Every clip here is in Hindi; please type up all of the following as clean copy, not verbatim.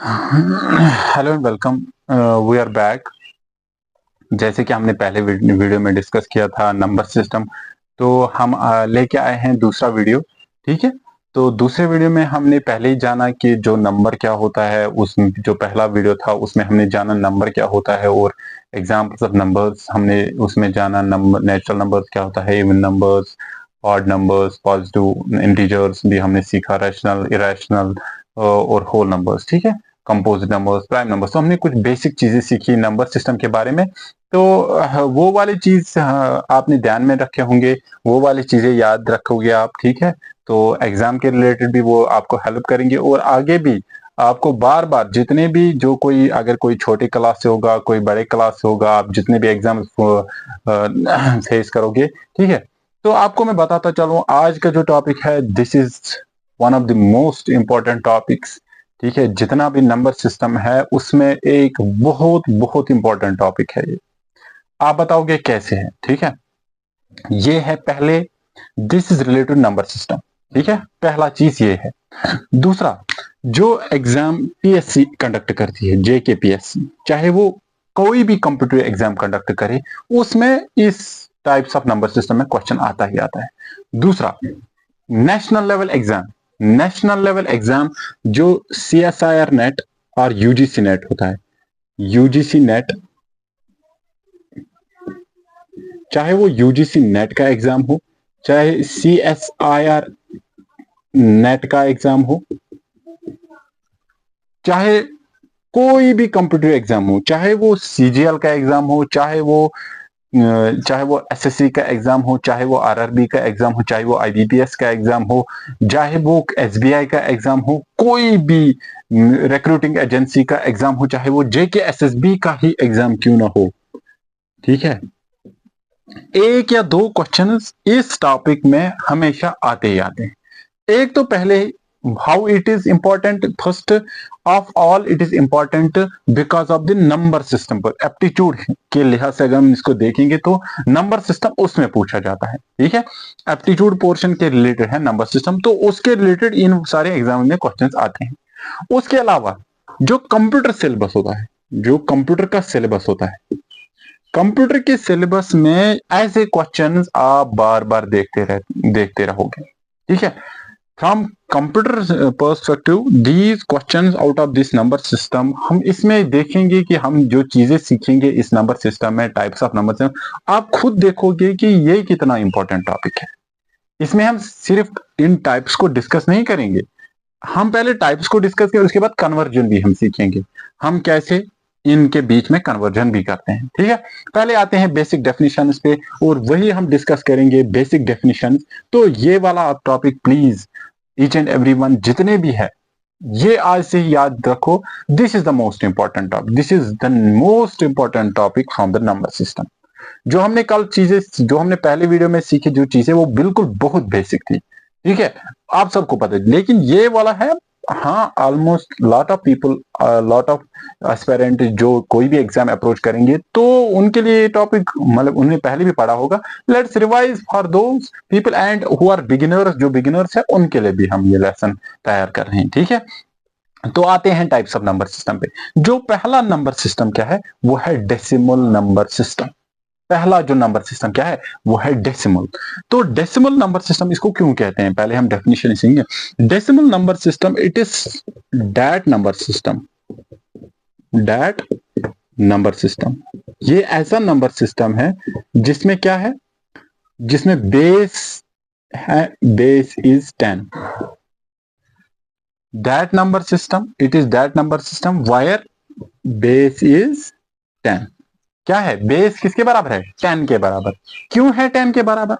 Hello and welcome. We are back. जैसे कि हमने पहले वीडियो में डिस्कस किया था नंबर सिस्टम, तो हम लेके आए हैं दूसरा वीडियो। ठीक है। तो दूसरे वीडियो में हमने पहले ही जाना कि जो नंबर क्या होता है, उस जो पहला वीडियो था उसमें हमने जाना नंबर क्या होता है और एग्जाम्पल्स ऑफ नंबर्स हमने उसमें जाना। नंबर नेचुरल नंबर्स क्या होता है, even numbers, odd numbers, positive integers भी हमने सीखा, रैशनल, इरेशनल और होल नंबर्स। ठीक है। कंपोजिट नंबर्स, प्राइम नंबर्स, तो हमने कुछ बेसिक चीजें सीखी नंबर सिस्टम के बारे में। तो वो वाली चीज आपने ध्यान में रखे होंगे, वो वाली चीजें याद रखोगे आप। ठीक है। तो एग्जाम के रिलेटेड भी वो आपको हेल्प करेंगे और आगे भी आपको बार बार जितने भी जो कोई अगर कोई छोटे क्लास से होगा, कोई बड़े क्लास से होगा, आप जितने भी एग्जाम फेस करोगे। ठीक है। तो आपको मैं बताता चलूं, आज का जो टॉपिक है, this is one of the most important topics. ठीक है। जितना भी नंबर सिस्टम है उसमें एक बहुत बहुत इंपॉर्टेंट टॉपिक है ये। आप बताओगे कैसे है। ठीक है। ये है पहले, this is related number system. ठीक है। पहला चीज ये है। दूसरा, जो एग्जाम पीएससी कंडक्ट करती है, जेके पीएससी, चाहे वो कोई भी कंप्यूटर एग्जाम कंडक्ट करे, उसमें इस टाइप्स ऑफ नंबर सिस्टम में क्वेश्चन आता ही आता है। दूसरा, national level exam, national level exam जो सीएसआईआर नेट और यूजीसी नेट होता है, यूजीसी नेट, चाहे वो यूजीसी नेट का एग्जाम हो, चाहे सीएसआईआर नेट का एग्जाम हो, चाहे कोई भी कंप्यूटर एग्जाम हो, चाहे वो सीजीएल का एग्जाम हो, चाहे वो एसएससी का एग्जाम हो, चाहे वो आरआरबी का एग्जाम हो, चाहे वो आईबीपीएस का एग्जाम हो, चाहे वो एसबीआई का एग्जाम हो, कोई भी रिक्रूटिंग एजेंसी का एग्जाम हो, चाहे वो जेके एसएसबी का ही एग्जाम क्यों ना हो। ठीक है। एक या दो क्वेश्चंस इस टॉपिक में हमेशा आते ही आते हैं। एक तो पहले, how it is important, first of all it is important because of the number system. पर एप्टीट्यूड के लिहाज से अगर हम इसको देखेंगे तो नंबर सिस्टम उसमें पूछा जाता है। ठीक है। एप्टीट्यूड पोर्शन के रिलेटेड है नंबर सिस्टम, तो उसके रिलेटेड इन सारे एग्जाम में क्वेश्चंस आते हैं। उसके अलावा जो कंप्यूटर सिलेबस होता है, जो कंप्यूटर का सिलेबस होता है, कंप्यूटर के सिलेबस में ऐसे क्वेश्चंस आप बार बार देखते रहोगे। ठीक है। From computer perspective, these questions out of this number system, हम इसमें देखेंगे कि हम जो चीजें सीखेंगे इस नंबर सिस्टम में, टाइप्स ऑफ नंबर सिस्टम, आप खुद देखोगे कि ये कितना इंपॉर्टेंट टॉपिक है। इसमें हम सिर्फ इन टाइप्स को डिस्कस नहीं करेंगे, हम पहले टाइप्स को डिस्कस करें, उसके बाद कन्वर्जन भी हम सीखेंगे, हम कैसे इनके बीच में कन्वर्जन भी करते हैं। ठीक है। पहले आते हैं बेसिक डेफिनेशंस पे और वही हम डिस्कस करेंगे बेसिक डेफिनेशंस। तो ये वाला आप topic please each and everyone जितने भी है, ये आज से ही याद रखो। This is the most important topic, this is the most important topic from the number system. जो हमने कल चीजें, जो हमने पहले वीडियो में सीखी जो चीजें, वो बिल्कुल बहुत बेसिक थी। ठीक है। आप सबको पता है, लेकिन ये वाला है, हाँ, almost lot of people, lot of aspirant जो कोई भी एग्जाम अप्रोच करेंगे तो उनके लिए ये टॉपिक, मतलब उन्होंने पहले भी पढ़ा होगा। Let's revise for those people and who are beginners, जो बिगिनर्स है उनके लिए भी हम ये लेसन तैयार कर रहे हैं। ठीक है। तो आते हैं टाइप्स ऑफ नंबर सिस्टम पे। जो पहला नंबर सिस्टम क्या है, वो है डेसिमल नंबर सिस्टम। पहला जो नंबर सिस्टम क्या है, वो है डेसिमल। तो डेसिमल नंबर सिस्टम इसको क्यों कहते हैं, पहले हम डेफिनेशन सीखेंगे। Decimal number system, it is that number system, that number system, ये ऐसा नंबर सिस्टम है जिसमें क्या है, जिसमें बेस है, base is 10। That number system, it is that number system wire base is 10। क्या है, बेस किसके बराबर है, 10 के बराबर। क्यों है 10 के बराबर,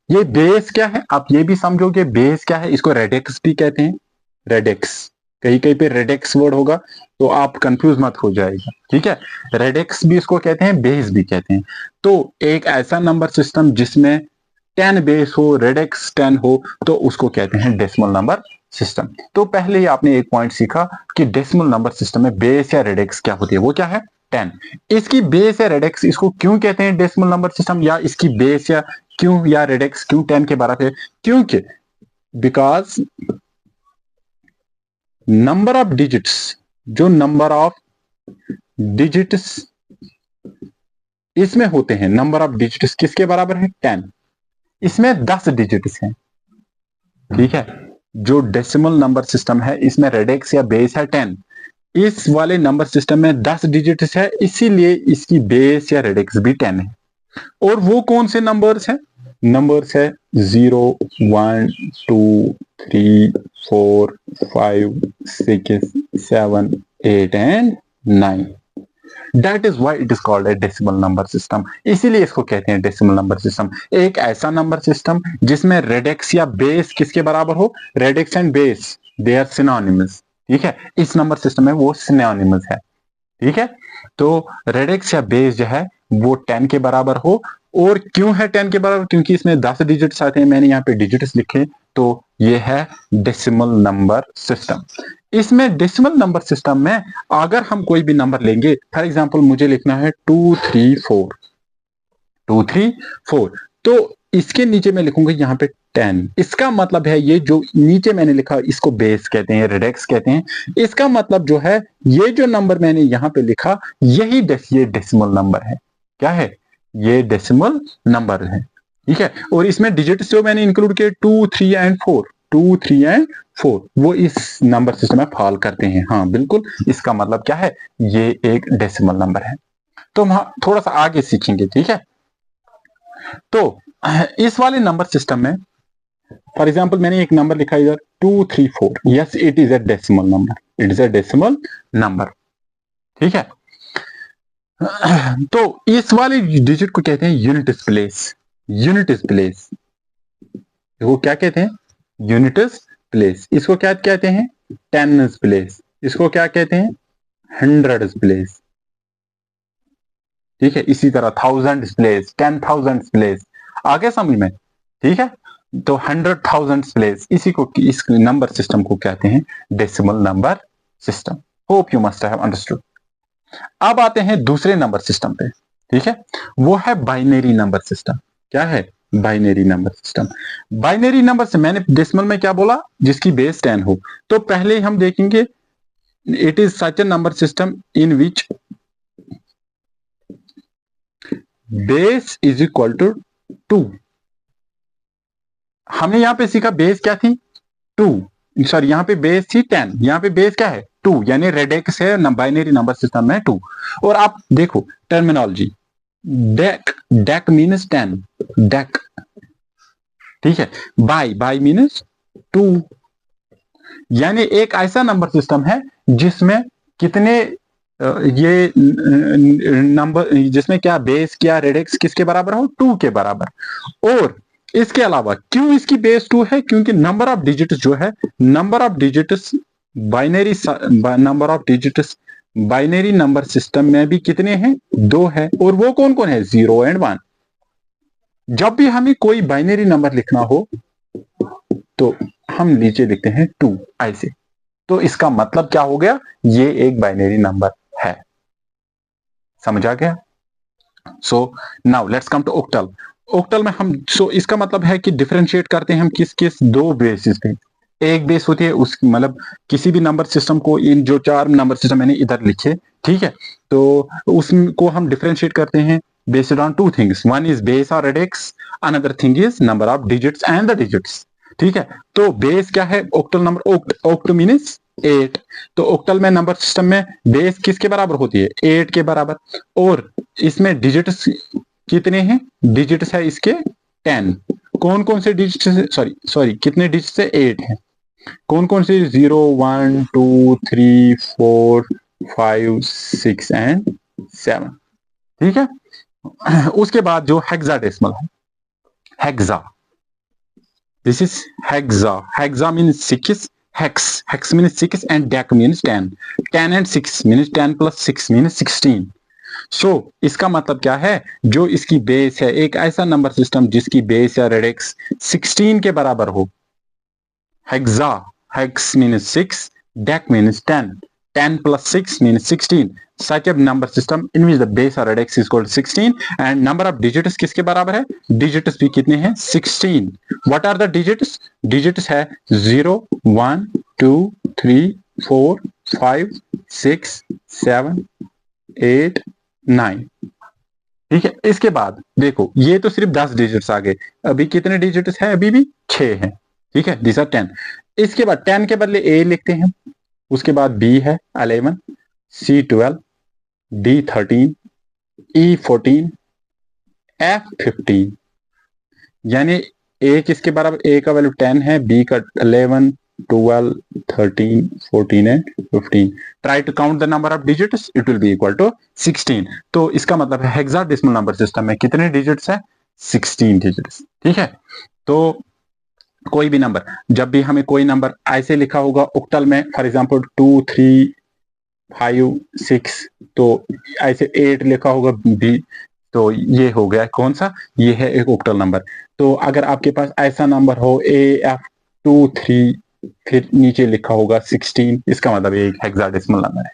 ये बेस क्या है, आप ये भी समझोगे बेस क्या है। इसको रेडेक्स भी कहते हैं, रेडेक्स, कहीं कहीं पे रेडेक्स वर्ड होगा तो आप कंफ्यूज मत हो जाएगा। ठीक है। रेडेक्स भी इसको कहते हैं, बेस भी कहते हैं। तो एक ऐसा नंबर सिस्टम जिसमें 10 बेस हो, रेडेक्स 10 हो, तो उसको कहते हैं डेसिमल नंबर सिस्टम। तो पहले ही आपने एक पॉइंट सीखा कि डेसिमल नंबर सिस्टम में बेस या रेडेक्स क्या होती है, वो क्या है, 10। इसकी बेस या रेडेक्स, इसको क्यों कहते हैं डेसिमल नंबर सिस्टम, या इसकी बेस या क्यों, या रेडेक्स क्यों 10 के बराबर है, क्योंकि बिकॉज नंबर ऑफ डिजिट्स, जो नंबर ऑफ डिजिट्स इसमें होते हैं, नंबर ऑफ डिजिट्स किसके बराबर है? 10। इसमें 10 डिजिट्स हैं, ठीक है। जो डेसिमल नंबर सिस्टम है इसमें रेडिक्स या बेस है 10, इस वाले नंबर सिस्टम में 10 डिजिट्स है, इसीलिए इसकी बेस या रेडिक्स भी 10 है। और वो कौन से नंबर्स हैं? नंबर्स है 0, 1, 2, 3, 4, 5, 6, 7, 8 and 9। That is why it is called a decimal number system। इसीलिए इसको कहते हैं डेसिमल नंबर सिस्टम। एक ऐसा नंबर सिस्टम जिसमें रेडिक्स या बेस किसके बराबर हो? Radix and base they are synonymous, ठीक है। इस नंबर सिस्टम में वो सिनोनिमस है, ठीक है। तो रेडिक्स या बेस जो है वो 10 के बराबर हो। और क्यों है 10 के बराबर? क्योंकि इसमें 10 डिजिट्स आते हैं, मैंने यहाँ पे डिजिट्स लिखे, तो ये है डेसिमल नंबर सिस्टम। इसमें डेसिमल नंबर सिस्टम में अगर हम कोई भी नंबर लेंगे, फॉर एग्जांपल मुझे लिखना है 234, 234, तो इसके नीचे मैं लिखूंगा यहाँ पे 10। इसका मतलब है ये जो नीचे मैंने लिखा इसको बेस कहते हैं, रेडिक्स कहते हैं। इसका मतलब जो है ये जो नंबर मैंने यहाँ पे लिखा यही ये डेसिमल नंबर है। क्या है? ये डेसिमल नंबर है, ठीक है। और इसमें डिजिट्स जो मैंने इंक्लूड किए 2, 3 एंड 4, 2, 3 एंड 4, वो इस नंबर सिस्टम में फॉल करते हैं। हाँ बिल्कुल, इसका मतलब क्या है? ये एक डेसिमल नंबर है। तो हम थोड़ा सा आगे सीखेंगे, ठीक है। तो इस वाले नंबर सिस्टम में फॉर एग्जाम्पल मैंने एक नंबर लिखा इधर 234, yes it is a decimal number, it is a decimal number, ठीक है। तो इस वाले डिजिट को कहते हैं यूनिट्स प्लेस। यूनिट्स प्लेस वो क्या कहते हैं? Units place. इसको क्या कहते हैं? Tense place. इसको क्या कहते हैं? हंड्रेड्स प्लेस, ठीक है। इसी तरह थाउजेंड प्लेस, 10,000 प्लेस, आगे समझ में, ठीक है। तो 100,000 प्लेस, इसी को इस नंबर सिस्टम को कहते हैं decimal number system. Hope you must have understood. अब आते हैं दूसरे नंबर सिस्टम पे, ठीक है। वो है बाइनरी नंबर सिस्टम। क्या है? Binary number system. Binary number से मैंने डेसिमल में क्या बोला? जिसकी बेस 10 हो। तो पहले हम देखेंगे it is such a number system in which base is equal to 2। हमने यहां पे सीखा बेस क्या थी? 2। सॉरी, यहां पे बेस थी 10, यहां पे बेस क्या है? 2, यानी रेडिक्स है बाइनरी नंबर सिस्टम में 2। और आप देखो terminology, deck, deck means 10, deck, ठीक है। बाई मीन्स 2, यानी एक ऐसा नंबर सिस्टम है जिसमें कितने ये नंबर, जिसमें क्या बेस क्या रेडिक्स किसके बराबर हो? 2 के बराबर। और इसके अलावा क्यों इसकी बेस 2 है? क्योंकि नंबर ऑफ डिजिट्स जो है, number of digits binary, number of digits binary number system में भी कितने हैं? 2 है। और वो कौन कौन है? 0 एंड 1। जब भी हमें कोई बाइनरी नंबर लिखना हो तो हम नीचे लिखते हैं 2 ऐसे। तो इसका मतलब क्या हो गया? ये एक बाइनरी नंबर है। समझ आ गया? So now let's come to octal. Octal में हम इसका मतलब है कि डिफरेंशिएट करते हैं हम किस किस 2 बेसिस पे। एक बेस होती है उस मतलब किसी भी नंबर सिस्टम को, इन जो 4 नंबर सिस्टम मैंने इधर लिखे, ठीक है, तो उसको हम डिफरेंशिएट करते हैं based on 2 things. One is base और radix, another thing is number of digits and the digits, ठीक है। तो बेस क्या है? Octal number, oct means 8। तो ऑक्टल में नंबर सिस्टम में बेस किसके बराबर होती है? 8 के बराबर। और इसमें डिजिट्स कितने हैं? डिजिट्स है इसके 10। कौन कौन से डिजिट्स? सॉरी कितने डिजिट्स है? 8 है। कौन कौन से? 0, 1, 2, 3, 4, 5, 6 एंड 7, ठीक है। उसके बाद जो हेक्साडेसिमल है, hexa, this is hexa. Hexa means 6, hex means 6 and dec means 10. 10 and 6 means 10 plus 6 means 16. So इसका मतलब क्या है? जो इसकी बेस है, एक ऐसा नंबर सिस्टम जिसकी बेस या रेडिक्स 16 के बराबर हो। Hexa, hex means 6, dec means 10, 10 plus 6 means 16. Such a number system in which the base or radix is called 16 and number of digits किसके बराबर है? Digits भी कितने हैं? 16. What are the digits? Digits है 0, 1, 2, 3, 4, 5, 6 7 8 9। ठीक है, इसके बाद देखो ये तो सिर्फ 10 डिजिट्स आ गए, अभी कितने डिजिट्स है? अभी भी 6 हैं। ठीक है, दिस आर 10। इसके बाद 10 के बदले ए लिखते हैं, उसके बाद बी है 11, सी 12, डी 13, ई 14, एफ 15। यानी ए किसके बराबर? ए का वैल्यू 10 है, बी का 11, 12, 13, 14 and 15। Try to count the number of digits, it will be equal to 16। तो इसका मतलब है हेक्साडेसिमल नंबर सिस्टम में कितने डिजिट्स है? 16 डिजिट्स। ठीक है, तो कोई भी नंबर, जब भी हमें कोई नंबर ऐसे लिखा होगा ऑक्टल में, फॉर एग्जांपल 2 3 5 6, तो ऐसे 8 लिखा होगा भी, तो ये हो गया कौन सा? ये है एक ऑक्टल नंबर। तो अगर आपके पास ऐसा नंबर हो AF23, फिर नीचे लिखा होगा 16, इसका मतलब ये एक हेक्साडेसिमल नंबर है।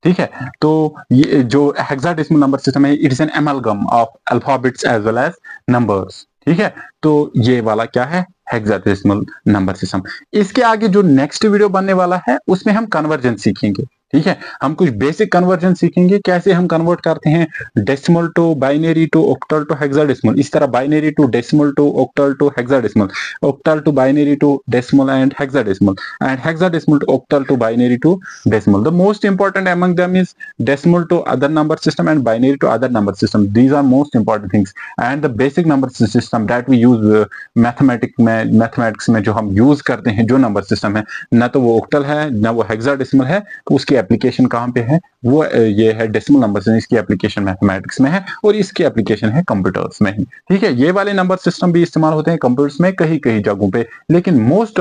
ठीक है, तो ये जो हेक्साडेसिमल नंबर सिस्टम है, it is an amalgam of alphabets as well as numbers. ठीक है, तो ये वाला क्या है? Hexadecimal number system. इसके आगे जो नेक्स्ट वीडियो बनने वाला है उसमें हम कन्वर्जन सीखेंगे। ठीक है, हम कुछ बेसिक कन्वर्जन सीखेंगे, कैसे हम कन्वर्ट करते हैं decimal to binary to octal to hexadecimal, इस तरह binary to decimal to octal to hexadecimal, octal to binary to decimal and hexadecimal to octal to binary to decimal. The most important among them is decimal to other number system and binary to other number system. These are most important things, and the basic number system that we use mathematics में जो हम use करते हैं, जो number system है, ना तो वो octal है ना वो hexadecimal है, तो उसकी एप्लीकेशन कहाँ पे है? वो ये है डेसिमल नंबर सिस्टम। इसकी एप्लीकेशन मैथमेटिक्स में है और इसकी एप्लीकेशन है कंप्यूटर्स में ही। ठीक है, ये वाले नंबर सिस्टम भी इस्तेमाल होते हैं कंप्यूटर्स में कई कई जगहों पे, लेकिन मोस्ट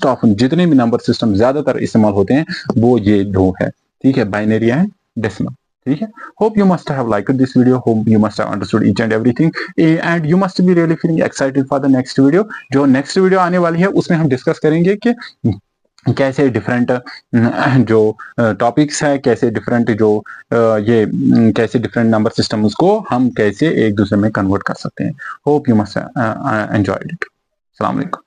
ऑफ जितने भी नंबर सिस्टम ज्यादातर इस्तेमाल होते हैं वो ये दो है। ठीक है, बाइनरी एंड डेसिमल। ठीक है, hope you must have liked this video, hope you must have understood each and everything, and you must be really feeling excited for the next video। जो नेक्स्ट वीडियो आने वाली है उसमें हम डिस्कस करेंगे कि कैसे डिफरेंट जो टॉपिक्स है, कैसे डिफरेंट जो ये कैसे डिफरेंट नंबर सिस्टम्स को हम कैसे एक दूसरे में कन्वर्ट कर सकते हैं। Hope you must enjoyed it. अस्सलाम वालेकुम।